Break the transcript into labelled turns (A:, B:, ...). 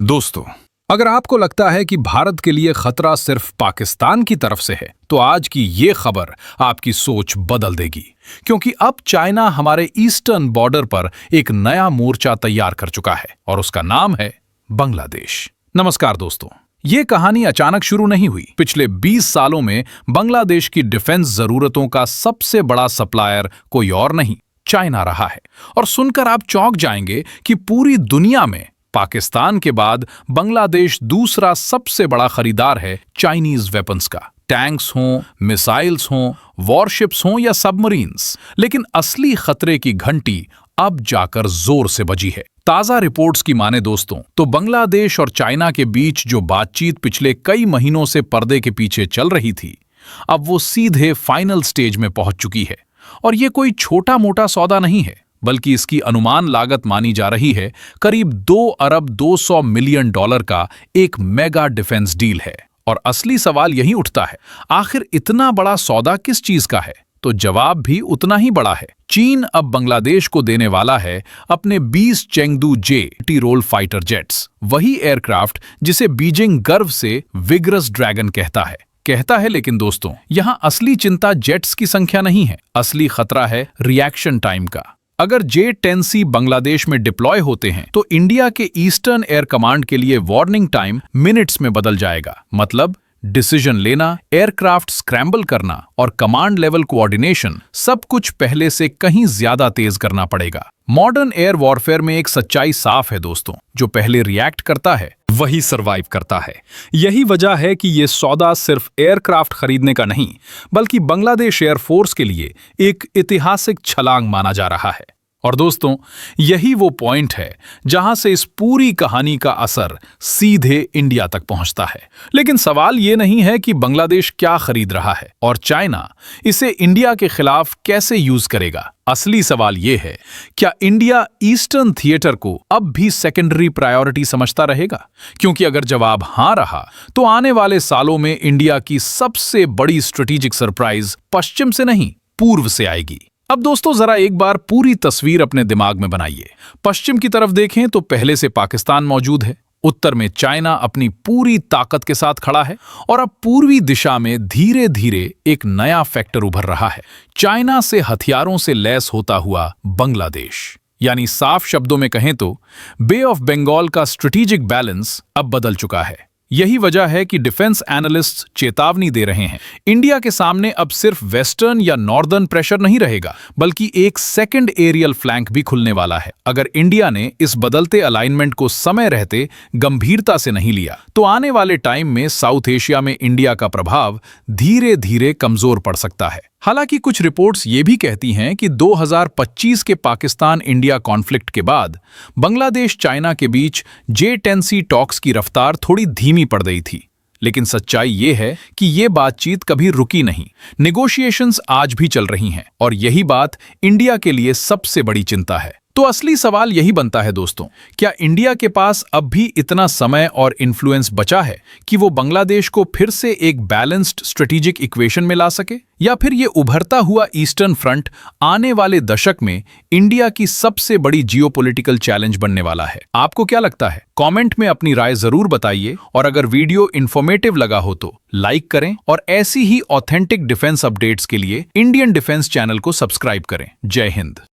A: दोस्तों, अगर आपको लगता है कि भारत के लिए खतरा सिर्फ पाकिस्तान की तरफ से है, तो आज की ये खबर आपकी सोच बदल देगी, क्योंकि अब चाइना हमारे ईस्टर्न बॉर्डर पर एक नया मोर्चा तैयार कर चुका है और उसका नाम है बांग्लादेश। नमस्कार दोस्तों, ये कहानी अचानक शुरू नहीं हुई। पिछले 20 सालों में बांग्लादेश की डिफेंस जरूरतों का सबसे बड़ा सप्लायर कोई और नहीं, चाइना रहा है। और सुनकर आप चौंक जाएंगे कि पूरी दुनिया में पाकिस्तान के बाद बांग्लादेश दूसरा सबसे बड़ा खरीदार है चाइनीज वेपन्स का। टैंक्स हों, मिसाइल्स हों, वॉरशिप्स हों या सबमरीन्स। लेकिन असली खतरे की घंटी अब जाकर जोर से बजी है। ताजा रिपोर्ट्स की माने दोस्तों, तो बांग्लादेश और चाइना के बीच जो बातचीत पिछले कई महीनों से पर्दे के पीछे चल रही थी, अब वो सीधे फाइनल स्टेज में पहुंच चुकी है। और ये कोई छोटा मोटा सौदा नहीं है, बल्कि इसकी अनुमान लागत मानी जा रही है करीब 2 अरब 200 मिलियन डॉलर का एक मेगा डिफेंस डील है। और असली सवाल यही उठता है, आखिर इतना बड़ा सौदा किस चीज का है? तो जवाब भी उतना ही बड़ा है। चीन अब बांग्लादेश को देने वाला है अपने 20 Chengdu J role fighter jets, वही एयरक्राफ्ट जिसे बीजिंग गर्व से विग्रस ड्रैगन कहता है। लेकिन दोस्तों, यहां असली चिंता जेट्स की संख्या नहीं है, असली खतरा है रिएक्शन टाइम का। अगर J-10C बांग्लादेश में डिप्लॉय होते हैं तो इंडिया के ईस्टर्न एयर कमांड के लिए वार्निंग टाइम मिनट्स में बदल जाएगा। मतलब डिसीजन लेना, एयरक्राफ्ट स्क्रैम्बल करना और कमांड लेवल कोऑर्डिनेशन, सब कुछ पहले से कहीं ज्यादा तेज करना पड़ेगा। मॉडर्न एयर वॉरफेयर में एक सच्चाई साफ है दोस्तों, जो पहले रिएक्ट करता है वही सरवाइव करता है। यही वजह है कि ये सौदा सिर्फ एयरक्राफ्ट खरीदने का नहीं, बल्कि बांग्लादेश एयरफोर्स के लिए एक ऐतिहासिक छलांग माना जा रहा है। और दोस्तों, यही वो पॉइंट है जहां से इस पूरी कहानी का असर सीधे इंडिया तक पहुंचता है। लेकिन सवाल ये नहीं है कि बांग्लादेश क्या खरीद रहा है और चाइना इसे इंडिया के खिलाफ कैसे यूज करेगा। असली सवाल ये है, क्या इंडिया ईस्टर्न थिएटर को अब भी सेकेंडरी प्रायोरिटी समझता रहेगा? क्योंकि अगर जवाब हां रहा, तो आने वाले सालों में इंडिया की सबसे बड़ी स्ट्रेटेजिक सरप्राइज पश्चिम से नहीं, पूर्व से आएगी। अब दोस्तों, जरा एक बार पूरी तस्वीर अपने दिमाग में बनाइए। पश्चिम की तरफ देखें तो पहले से पाकिस्तान मौजूद है, उत्तर में चाइना अपनी पूरी ताकत के साथ खड़ा है, और अब पूर्वी दिशा में धीरे धीरे एक नया फैक्टर उभर रहा है, चाइना से हथियारों से लैस होता हुआ बांग्लादेश। यानी साफ शब्दों में कहें तो बे ऑफ बंगाल का स्ट्रेटेजिक बैलेंस अब बदल चुका है। यही वजह है कि डिफेंस एनालिस्ट्स चेतावनी दे रहे हैं, इंडिया के सामने अब सिर्फ वेस्टर्न या नॉर्दर्न प्रेशर नहीं रहेगा, बल्कि एक सेकंड एरियल फ्लैंक भी खुलने वाला है। अगर इंडिया ने इस बदलते अलाइनमेंट को समय रहते गंभीरता से नहीं लिया, तो आने वाले टाइम में साउथ एशिया में इंडिया का प्रभाव धीरे धीरे कमजोर पड़ सकता है। हालांकि कुछ रिपोर्ट्स ये भी कहती हैं कि 2025 के पाकिस्तान इंडिया कॉन्फ्लिक्ट के बाद बांग्लादेश चाइना के बीच J-10C टॉक्स की रफ्तार थोड़ी धीमी पड़ गई थी। लेकिन सच्चाई ये है कि ये बातचीत कभी रुकी नहीं, नेगोशिएशंस आज भी चल रही हैं, और यही बात इंडिया के लिए सबसे बड़ी चिंता है। तो असली सवाल यही बनता है दोस्तों, क्या इंडिया के पास अब भी इतना समय और इन्फ्लुएंस बचा है कि वो बांग्लादेश को फिर से एक बैलेंस्ड स्ट्रेटेजिक इक्वेशन में ला सके? या फिर ये उभरता हुआ ईस्टर्न फ्रंट आने वाले दशक में इंडिया की सबसे बड़ी जियोपॉलिटिकल चैलेंज बनने वाला है? आपको क्या लगता है? कमेंट में अपनी राय जरूर बताइए, और अगर वीडियो इन्फॉर्मेटिव लगा हो तो लाइक करें, और ऐसी ही ऑथेंटिक डिफेंस अपडेट्स के लिए इंडियन डिफेंस चैनल को सब्सक्राइब करें। जय हिंद।